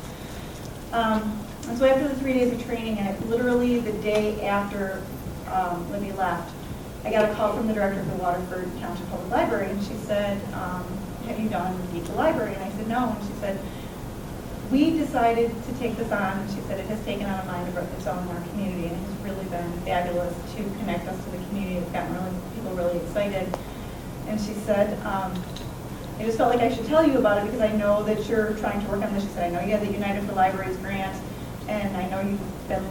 And so after the 3 days of training, and literally the day after Libby left, I got a call from the director of the Waterford Township Public Library, and she said, have you done Geek the Library? And I said, no. And she said, we decided to take this on, and she said it has taken on a mind of its own in our community, and it has really been fabulous to connect us to the community. It's gotten people really excited. And she said, I just felt like I should tell you about it because I know that you're trying to work on this. She said, I know you had the United for Libraries grant, and I know you've been,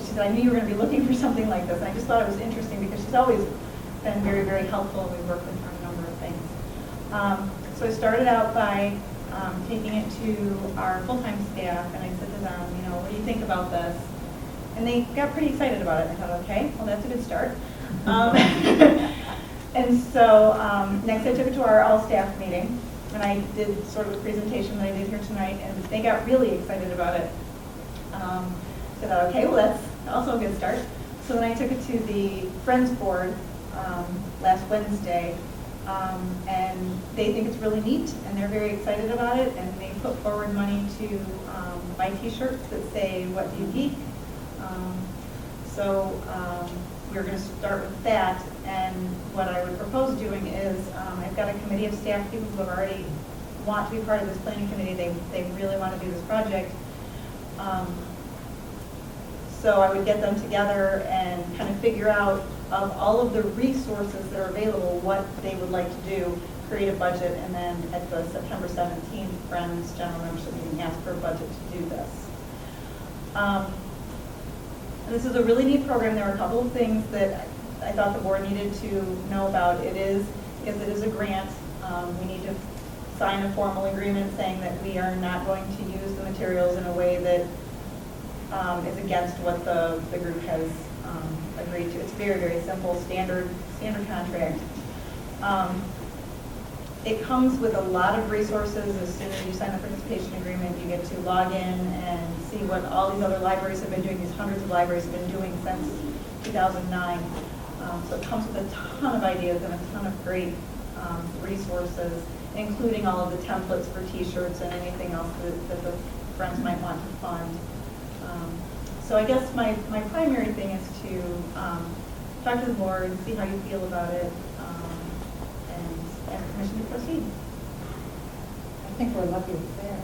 she said, I knew you were going to be looking for something like this. And I just thought it was interesting because she's always been very, very helpful, and we've worked with her on a number of things. So I started out by taking it to our full-time staff, and I said to them, what do you think about this? And they got pretty excited about it. I thought, okay, well, that's a good start. And so next I took it to our all-staff meeting, and I did sort of a presentation that I did here tonight, and they got really excited about it. So I thought, okay, well, that's also a good start. So then I took it to the Friends Board last Wednesday, and they think it's really neat, and they're very excited about it, and they put forward money to buy t-shirts that say, what do you geek? So we're going to start with that, and what I would propose doing is, I've got a committee of staff people who have already want to be part of this planning committee. They really want to do this project. So I would get them together and kind of figure out, of all of the resources that are available, what they would like to do, create a budget, and then at the September 17th Friends General Membership meeting, ask for a budget to do this. And this is a really neat program. There are a couple of things that I thought the board needed to know about. Because it is a grant, we need to sign a formal agreement saying that we are not going to use the materials in a way that is against what the group has agreed to. It's very, very simple, standard contract. It comes with a lot of resources. As soon as you sign the participation agreement, you get to log in and see what all these other libraries have been doing, these hundreds of libraries have been doing since 2009. So it comes with a ton of ideas and a ton of great resources, including all of the templates for t-shirts and anything else that the friends might want to fund. So I guess my primary thing is to talk to the board, see how you feel about it, and permission to proceed. I think we're lucky it's there.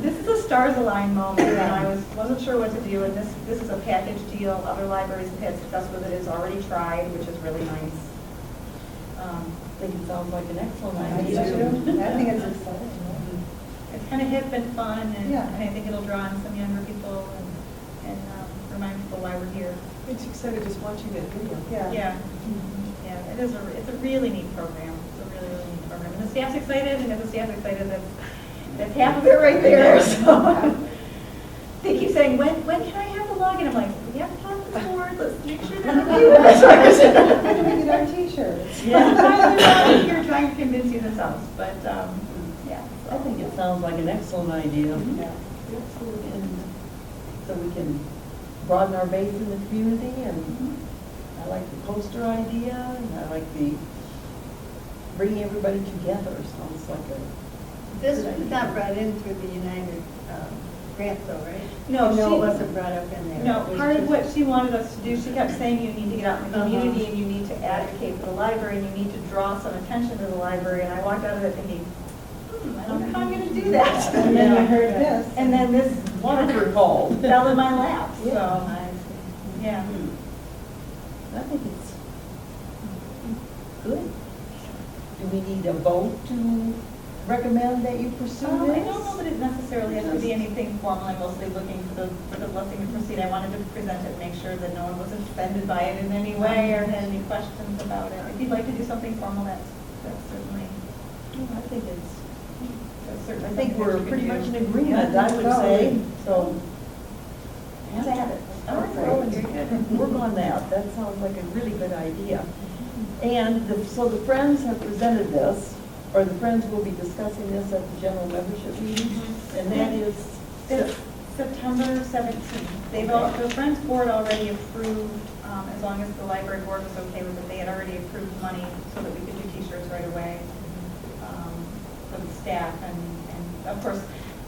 This is a stars aligned moment, and I wasn't sure what to do, and this is a package deal. Other libraries have had success with it, it's already tried, which is really nice. I think it sounds like an excellent I idea. think it's exciting. It's kind of hip and fun, and Yeah. I think it'll draw in some younger people and remind people why we're here. It's exciting just watching that video. Yeah, it's a really neat program. It's a really, really neat program. And the staff's excited, and if the staff's excited, that's half of it right there. So they keep saying, when can I have the login? I'm like, we have to talk to the board, let's make sure that the When do we get our t-shirts? they're here trying to convince you themselves, but, yeah. I think it sounds like an excellent idea. Yeah. And so we can broaden our base in the community, and I like the poster idea, and I like the bringing everybody together. Sounds like a This was not brought in through the United grant though, right? No, it she- wasn't brought up in there. No, It was part of just- what she wanted us to do, she kept saying you need to get out in the Uh-huh. community and you need to advocate for the library and you need to draw some attention to the library. And I walked out of it thinking, I don't know how I'm going to do that. And then you heard this. And then this wonderful call. fell in my lap, so, Yeah. yeah. I think it's good. Do we need a vote to recommend that you pursue I this? don't know that it necessarily has to be anything formal. I'm mostly looking for the blessing to proceed. I wanted to present it, make sure that no one was offended by it in any way or had any questions about it. If you'd like to do something formal, that's certainly, I think it's, that's certainly. I think something we're that you pretty could much do. in agreement, Yeah. I would say, so. Let's have it. All right, Perfect. very good. Work on that, that sounds like a really good idea. And so the Friends have presented this, or the Friends will be discussing this at the general membership meeting, and that is, It's September 17th. The Friends Board already approved, as long as the library board was okay with it, they had already approved money so that we could do t-shirts right away for the staff. And of course,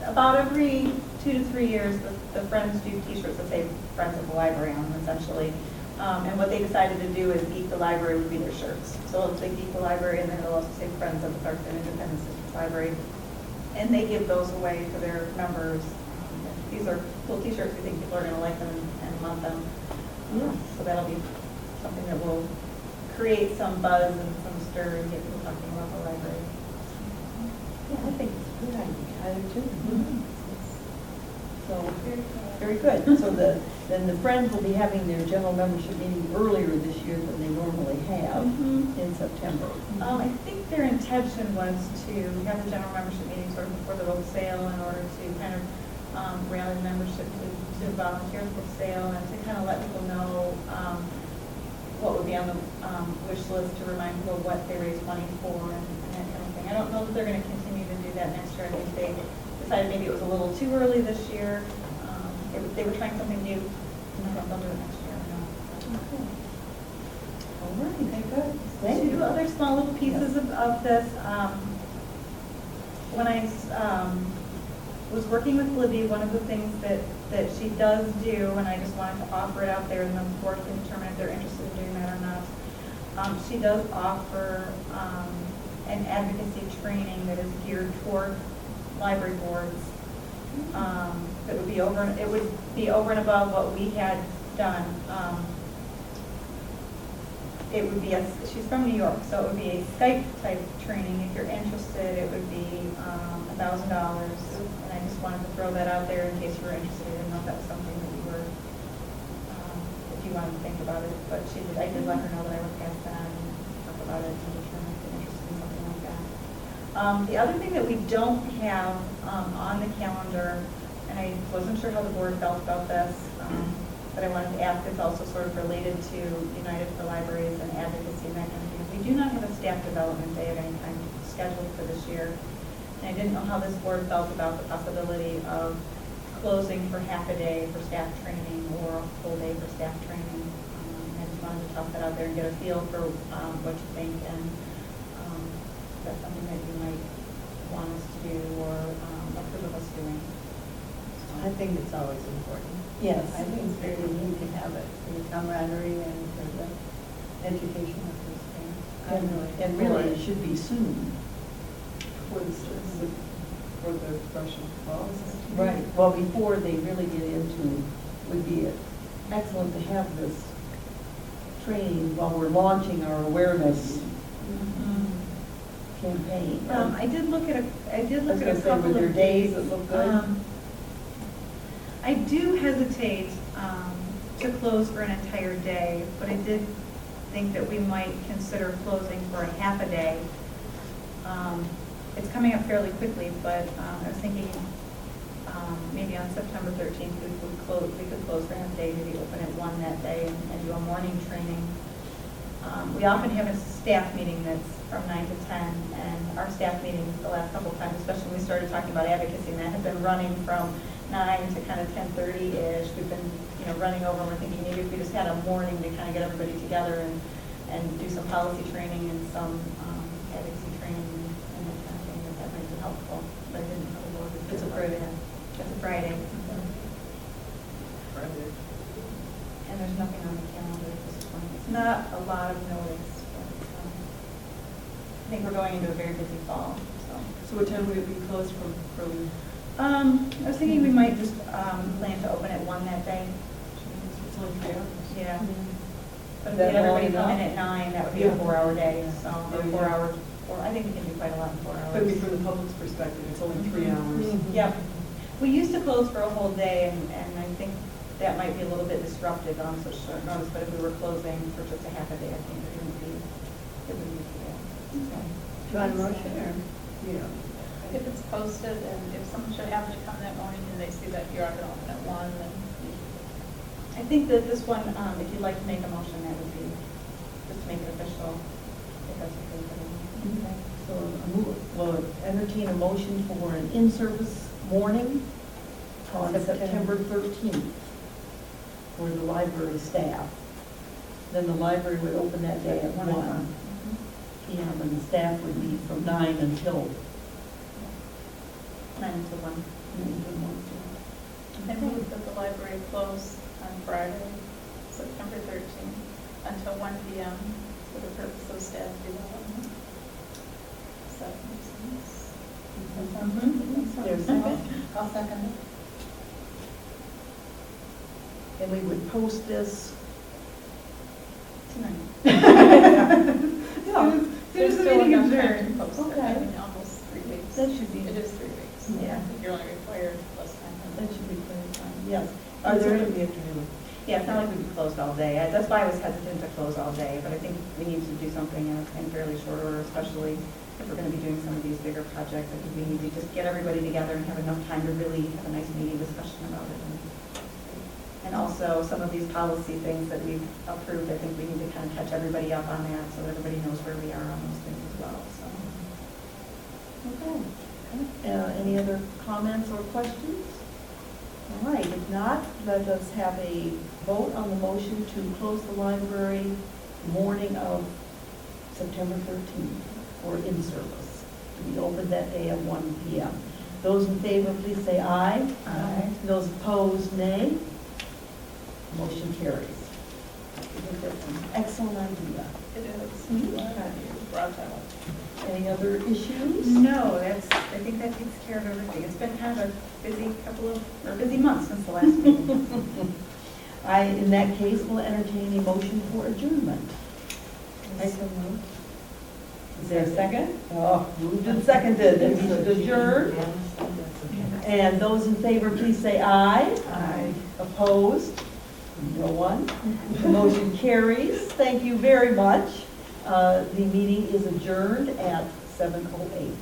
about every 2 to 3 years, the Friends do t-shirts that say Friends of the Library on them, essentially. And what they decided to do is Geek the Library would be their shirts. So it'll say Geek the Library, and then it'll also say Friends of the Clarkston Independent District Library. And they give those away to their members. These are cool t-shirts. We think people are going to like them and love them. So that'll be something that will create some buzz and some stir and get people talking about the library. yeah, I think it's a good idea, I do too. So, very good. So then the Friends will be having their general membership meeting earlier this year than they normally have in September. I think their intention was to have the general membership meeting sort of before the vote sale in order to kind of rally the membership to volunteer for sale and to kind of let people know what would be on the wish list to remind people what they raise money for and that kind of thing. I don't know that they're going to continue to do that next year. I think they decided maybe it was a little too early this year. They were trying something new. I don't know if they'll do it next year or not. All right, very good. Thank Two you. other small little pieces of this. When I was working with Libby, one of the things that she does do, and I just wanted to offer it out there, and the board can determine if they're interested in doing that or not. She does offer an advocacy training that is geared toward library boards. It would be over and above what we had done. It would be she's from New York, so it would be a Skype type training. If you're interested, it would be $1,000. And I just wanted to throw that out there in case you were interested. I didn't know if that was something that you were, if you wanted to think about it. But I did let her know that I would pass that and talk about it and determine if you're interested in something like that. The other thing that we don't have on the calendar and I wasn't sure how the board felt about this, but I wanted to ask, it's also sort of related to United for Libraries and advocacy and that kind of thing. We do not have a staff development day at any time scheduled for this year. And I didn't know how this board felt about the possibility of closing for half a day for staff training or a full day for staff training. I just wanted to toss that out there and get a feel for what you think, and if that's something that you might want us to do or approve of us doing. I think it's always important. Yes. I think it's very neat to have it for the camaraderie and for the education of this thing. And really, it should be soon. For the professional policy. Right. Well, before they really get into, would be excellent to have this training while we're launching our awareness campaign. I did look at a I was couple gonna say, were there of days that look good? I do hesitate to close for an entire day, but I did think that we might consider closing for a half a day. It's coming up fairly quickly, but I was thinking maybe on September 13th, we could close for half a day, maybe open at 1 that day and do a morning training. We often have a staff meeting that's from 9 to 10, and our staff meetings the last couple of times, especially when we started talking about advocacy, and that had been running from 9 to kind of 10:30-ish. We've been, running over, and we're thinking maybe if we just had a morning to kind of get everybody together and do some policy training and some advocacy training and that kind of thing, that might be helpful. But I didn't know the board would It's a feel about Friday. that. It's a Friday. Friday. And there's nothing on the calendar at this point. It's not a lot of notice, but I think we're going into a very busy fall, so. So what time would it be closed from? I was thinking we might just plan to open at 1 that day. It's only 3 hours. Yeah. But if we That had everybody long come in enough? at 9, that would be a Yeah. 4-hour day, so, or Yeah, 4 yeah. hours, I think we can do quite a lot in 4 hours. But I mean, from the public's perspective, it's only 3 hours. Yep. We used to close for a whole day, and I think that might be a little bit disruptive on such short notice, but if we were closing for just a half a day, I think it wouldn't be too bad. Do you want a motion or? Yeah. If it's posted and if someone should happen to come that morning and they see that you're going to open at 1, then I think that this one, if you'd like to make a motion, that would be, just to make it official, if that's okay for you. So we'll entertain a motion for an in-service morning on September 13th for the library staff. Then the library would open that day at 1 p.m. and the staff would be from 9 until 9 to 1. I move that the library close on Friday, September 13th, until 1 p.m. for the purpose of staff development. Does that make sense? There's a second. I'll second it. And we would post this. Tonight. There's the still meeting enough adjourned. time to post it. Okay. I mean, almost 3 weeks. That should be- It is 3 weeks. Yeah. You're only required less time. That should be plenty of time, yes. Are Are there in any, the afternoon? Yeah, it's not like we'd be closed all day. That's why I was hesitant to close all day, but I think we need to do something in fairly short order, especially if we're going to be doing some of these bigger projects. I think we need to just get everybody together and have enough time to really have a nice meeting discussion about it. And also, some of these policy things that we've approved, I think we need to kind of catch everybody up on that, so everybody knows where we are on those things as well, so. Okay. Any other comments or questions? All right, if not, let us have a vote on the motion to close the library morning of September 13th for in-service, to be open that day at 1 p.m. Those in favor, please say aye. Aye. Those opposed, nay. Motion carries. I think that's an excellent idea. It is. Mhm. Glad you brought that up. Any other issues? No, I think that takes care of everything. It's been kind of a busy month since the last meeting. In that case, will entertain a motion for adjournment. I so moved. Is there a second? Oh, moved and seconded, and we should adjourn. And those in favor, please say aye. Aye. Opposed? No one. The motion carries. Thank you very much. The meeting is adjourned at 7:08.